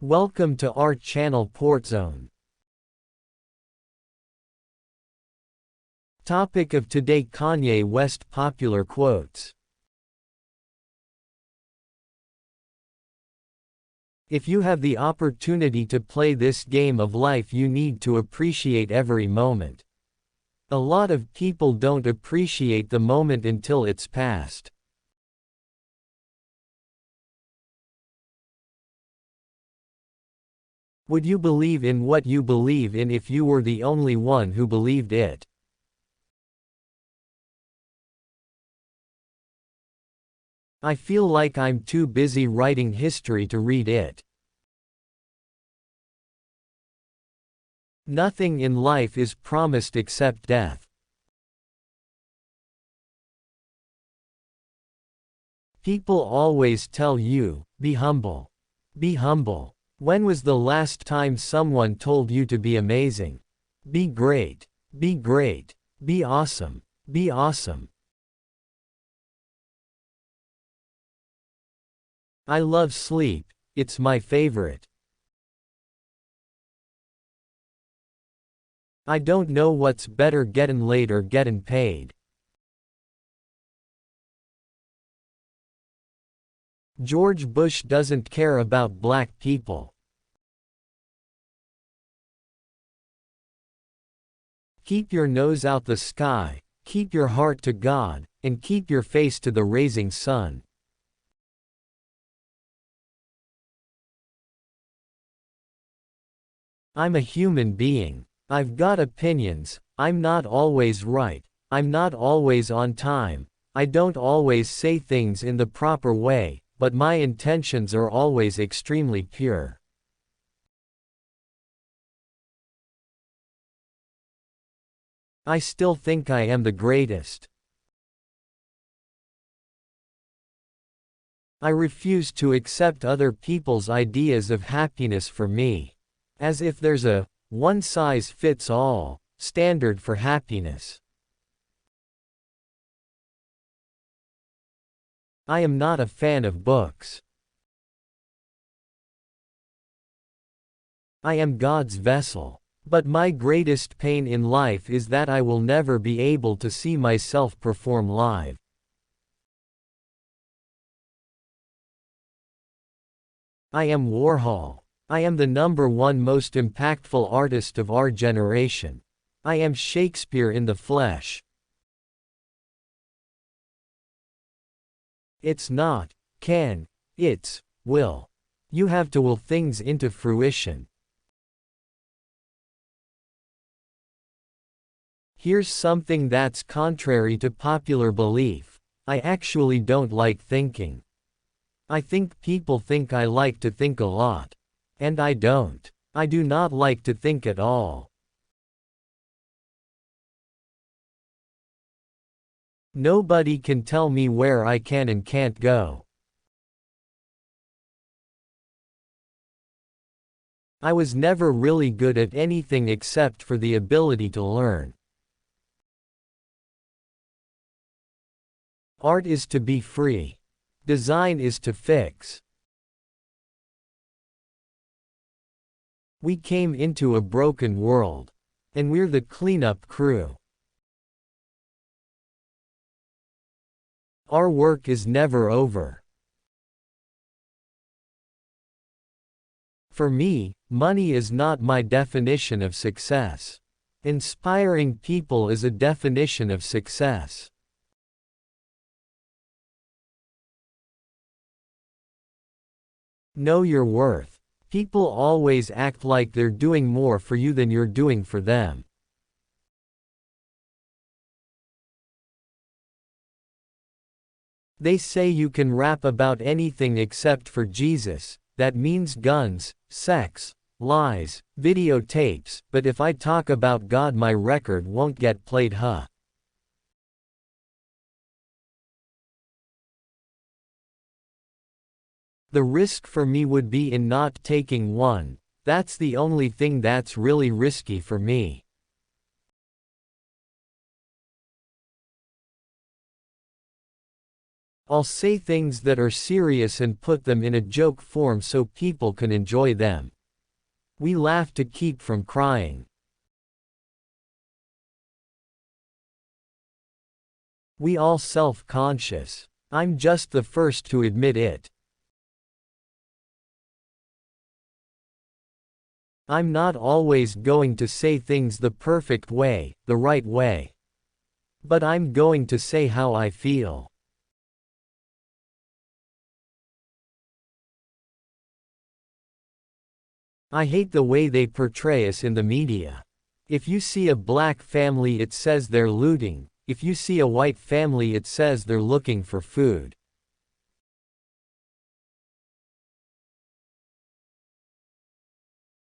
Welcome to our channel Port Zone. Topic of today: Kanye West popular quotes. If you have the opportunity to play this game of life, you need to appreciate every moment. A lot of people don't appreciate the moment until it's past. Would you believe in what you believe in if you were the only one who believed it? I feel like I'm too busy writing history to read it. Nothing in life is promised except death. People always tell you, be humble. Be humble. When was the last time someone told you to be amazing? Be great. Be great. Be awesome. Be awesome. I love sleep, it's my favorite. I don't know what's better, getting laid or getting paid. George Bush doesn't care about black people. Keep your nose out the sky, keep your heart to God, and keep your face to the rising sun. I'm a human being. I've got opinions, I'm not always right, I'm not always on time, I don't always say things in the proper way, but my intentions are always extremely pure. I still think I am the greatest. I refuse to accept other people's ideas of happiness for me. As if there's a one-size-fits-all standard for happiness. I am not a fan of books. I am God's vessel. But my greatest pain in life is that I will never be able to see myself perform live. I am Warhol. I am the #1 most impactful artist of our generation. I am Shakespeare in the flesh. It's not can, it's will. You have to will things into fruition. Here's something that's contrary to popular belief. I actually don't like thinking. I think people think I like to think a lot. And I don't. I do not like to think at all. Nobody can tell me where I can and can't go. I was never really good at anything except for the ability to learn. Art is to be free. Design is to fix. We came into a broken world. And we're the cleanup crew. Our work is never over. For me, money is not my definition of success. Inspiring people is a definition of success. Know your worth. People always act like they're doing more for you than you're doing for them. They say you can rap about anything except for Jesus, that means guns, sex, lies, videotapes, but if I talk about God my record won't get played, huh? The risk for me would be in not taking one. That's the only thing that's really risky for me. I'll say things that are serious and put them in a joke form so people can enjoy them. We laugh to keep from crying. We all self-conscious. I'm just the first to admit it. I'm not always going to say things the perfect way, the right way. But I'm going to say how I feel. I hate the way they portray us in the media. If you see a black family, it says they're looting. If you see a white family, it says they're looking for food.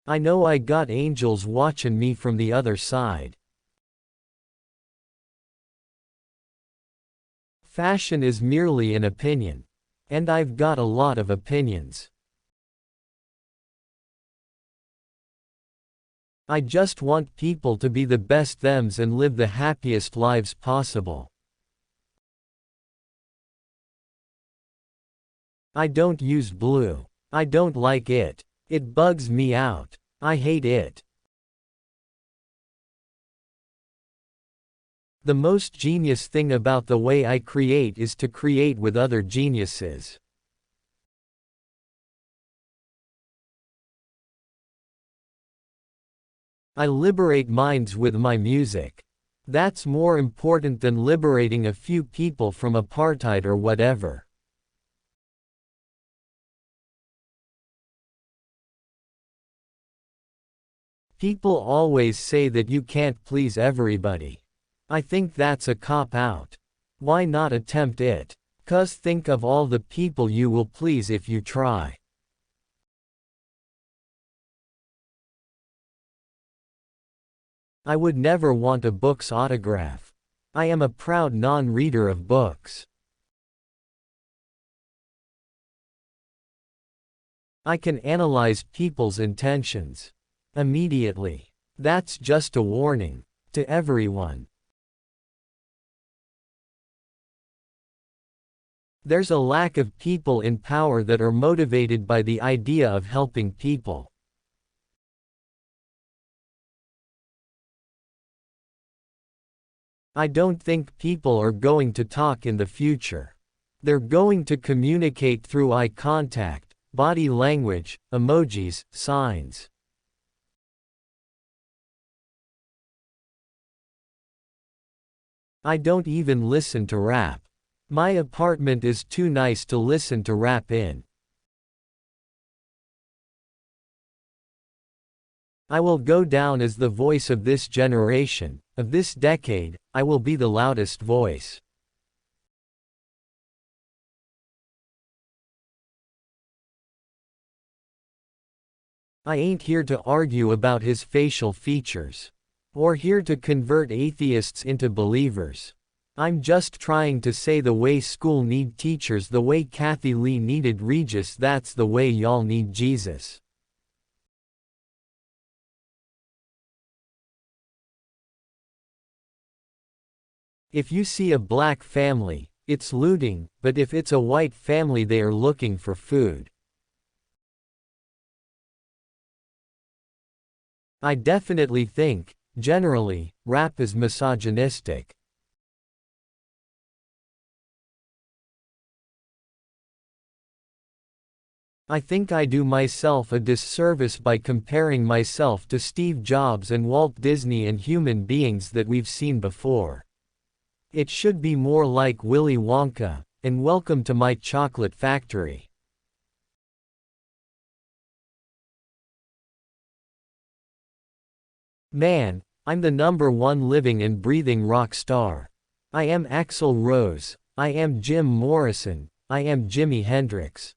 I know I got angels watching me from the other side. Fashion is merely an opinion. And I've got a lot of opinions. I just want people to be the best thems and live the happiest lives possible. I don't use blue. I don't like it. It bugs me out. I hate it. The most genius thing about the way I create is to create with other geniuses. I liberate minds with my music. That's more important than liberating a few people from apartheid or whatever. People always say that you can't please everybody. I think that's a cop-out. Why not attempt it? 'Cause think of all the people you will please if you try. I would never want a book's autograph. I am a proud non-reader of books. I can analyze people's intentions immediately. That's just a warning to everyone. There's a lack of people in power that are motivated by the idea of helping people. I don't think people are going to talk in the future. They're going to communicate through eye contact, body language, emojis, signs. I don't even listen to rap. My apartment is too nice to listen to rap in. I will go down as the voice of this generation, of this decade. I will be the loudest voice. I ain't here to argue about his facial features. Or here to convert atheists into believers. I'm just trying to say the way school need teachers, the way Kathy Lee needed Regis, that's the way y'all need Jesus. If you see a black family, it's looting, but if it's a white family, they are looking for food. I definitely think, generally, rap is misogynistic. I think I do myself a disservice by comparing myself to Steve Jobs and Walt Disney and human beings that we've seen before. It should be more like Willy Wonka, and Welcome to My Chocolate Factory. Man, I'm the #1 living and breathing rock star. I am Axl Rose. I am Jim Morrison. I am Jimi Hendrix.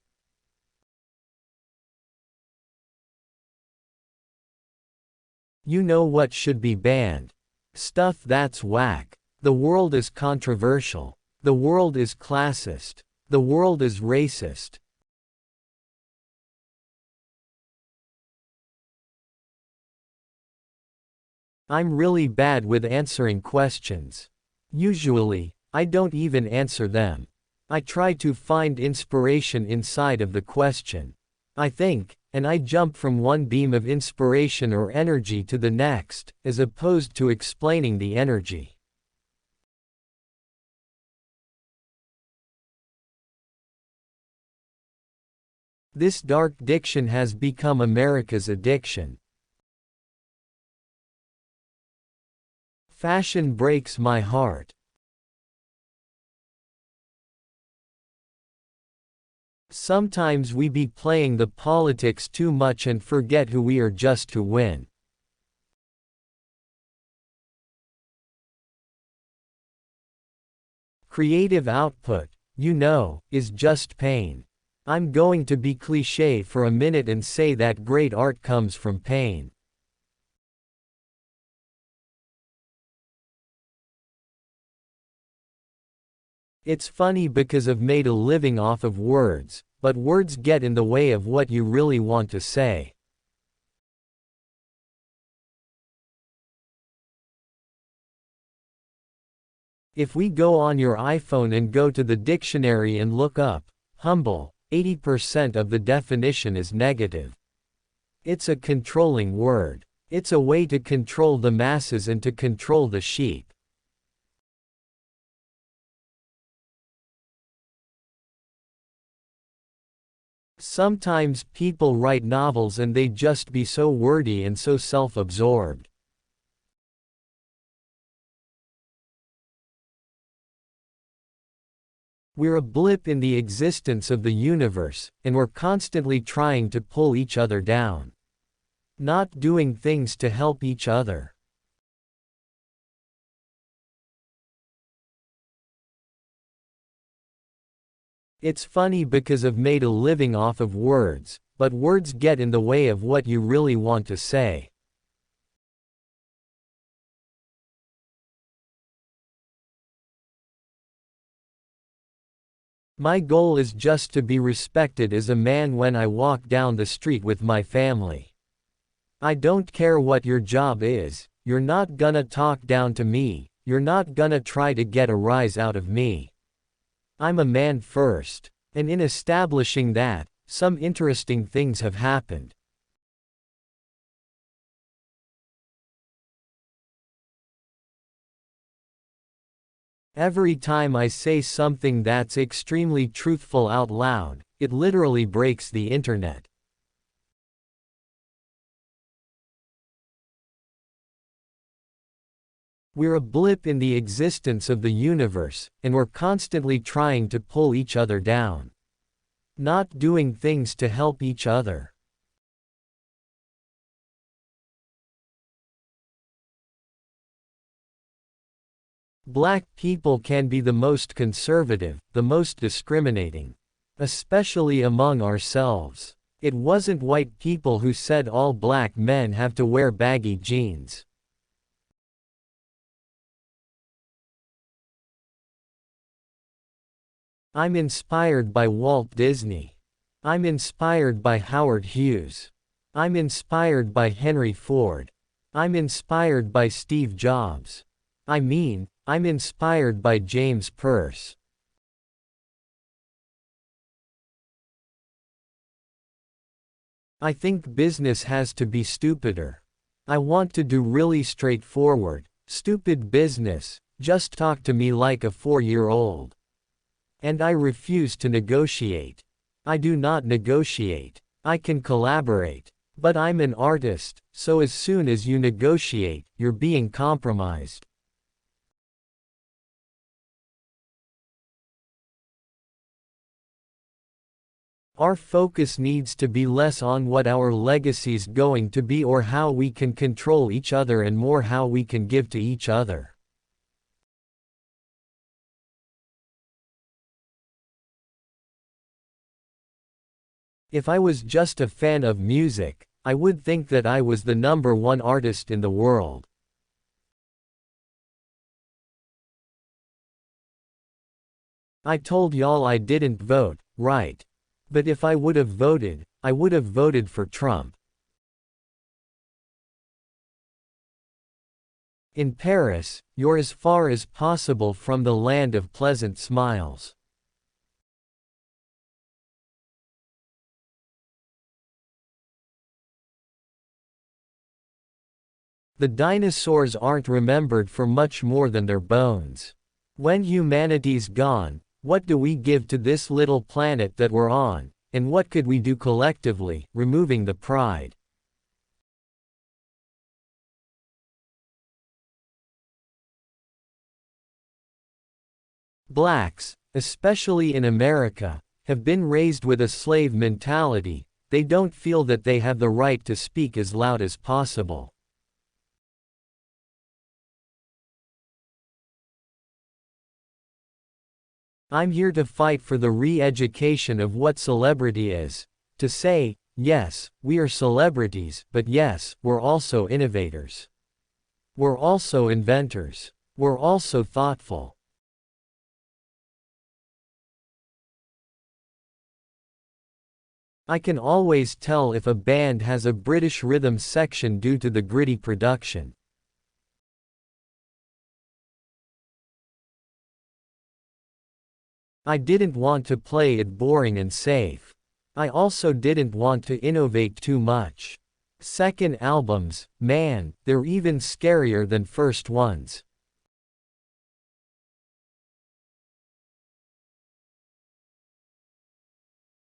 You know what should be banned? Stuff that's whack. The world is controversial. The world is classist. The world is racist. I'm really bad with answering questions. Usually, I don't even answer them. I try to find inspiration inside of the question. I think, and I jump from one beam of inspiration or energy to the next, as opposed to explaining the energy. This dark diction has become America's addiction. Fashion breaks my heart. Sometimes we be playing the politics too much and forget who we are just to win. Creative output, is just pain. I'm going to be cliché for a minute and say that great art comes from pain. It's funny because I've made a living off of words, but words get in the way of what you really want to say. If we go on your iPhone and go to the dictionary and look up humble, 80% of the definition is negative. It's a controlling word. It's a way to control the masses and to control the sheep. Sometimes people write novels and they just be so wordy and so self-absorbed. We're a blip in the existence of the universe, and we're constantly trying to pull each other down. Not doing things to help each other. It's funny because I've made a living off of words, but words get in the way of what you really want to say. My goal is just to be respected as a man when I walk down the street with my family. I don't care what your job is, you're not gonna talk down to me, you're not gonna try to get a rise out of me. I'm a man first. And in establishing that, some interesting things have happened. Every time I say something that's extremely truthful out loud, it literally breaks the internet. We're a blip in the existence of the universe, and we're constantly trying to pull each other down. Not doing things to help each other. Black people can be the most conservative, the most discriminating. Especially among ourselves. It wasn't white people who said all black men have to wear baggy jeans. I'm inspired by Walt Disney. I'm inspired by Howard Hughes. I'm inspired by Henry Ford. I'm inspired by Steve Jobs. I'm inspired by James Peirce. I think business has to be stupider. I want to do really straightforward, stupid business, just talk to me like a 4-year-old. And I refuse to negotiate. I do not negotiate. I can collaborate. But I'm an artist, so as soon as you negotiate, you're being compromised. Our focus needs to be less on what our legacy's going to be or how we can control each other and more how we can give to each other. If I was just a fan of music, I would think that I was the #1 artist in the world. I told y'all I didn't vote, right? But if I would have voted, I would have voted for Trump. In Paris, you're as far as possible from the land of pleasant smiles. The dinosaurs aren't remembered for much more than their bones. When humanity's gone, what do we give to this little planet that we're on, and what could we do collectively, removing the pride? Blacks, especially in America, have been raised with a slave mentality. They don't feel that they have the right to speak as loud as possible. I'm here to fight for the re-education of what celebrity is. To say, yes, we are celebrities, but yes, we're also innovators. We're also inventors. We're also thoughtful. I can always tell if a band has a British rhythm section due to the gritty production. I didn't want to play it boring and safe. I also didn't want to innovate too much. Second albums, man, they're even scarier than first ones.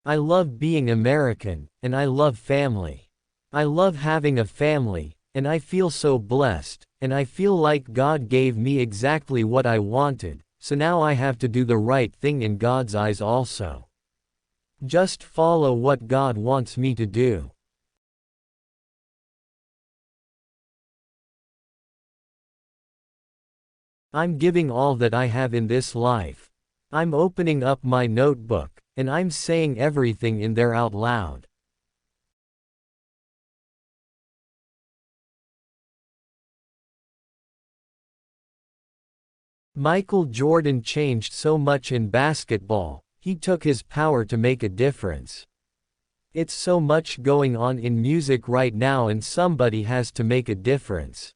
I love being American, and I love family. I love having a family, and I feel so blessed, and I feel like God gave me exactly what I wanted, so now I have to do the right thing in God's eyes also. Just follow what God wants me to do. I'm giving all that I have in this life. I'm opening up my notebook, and I'm saying everything in there out loud. Michael Jordan changed so much in basketball. He took his power to make a difference. It's so much going on in music right now, and somebody has to make a difference.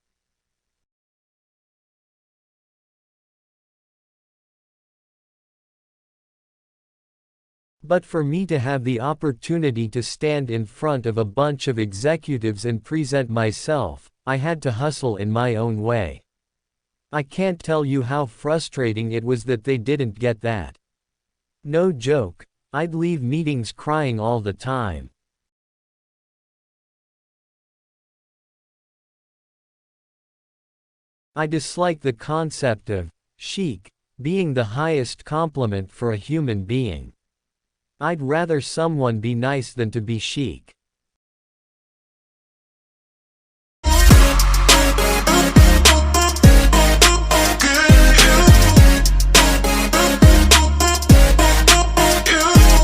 But for me to have the opportunity to stand in front of a bunch of executives and present myself, I had to hustle in my own way. I can't tell you how frustrating it was that they didn't get that. No joke, I'd leave meetings crying all the time. I dislike the concept of chic being the highest compliment for a human being. I'd rather someone be nice than to be chic.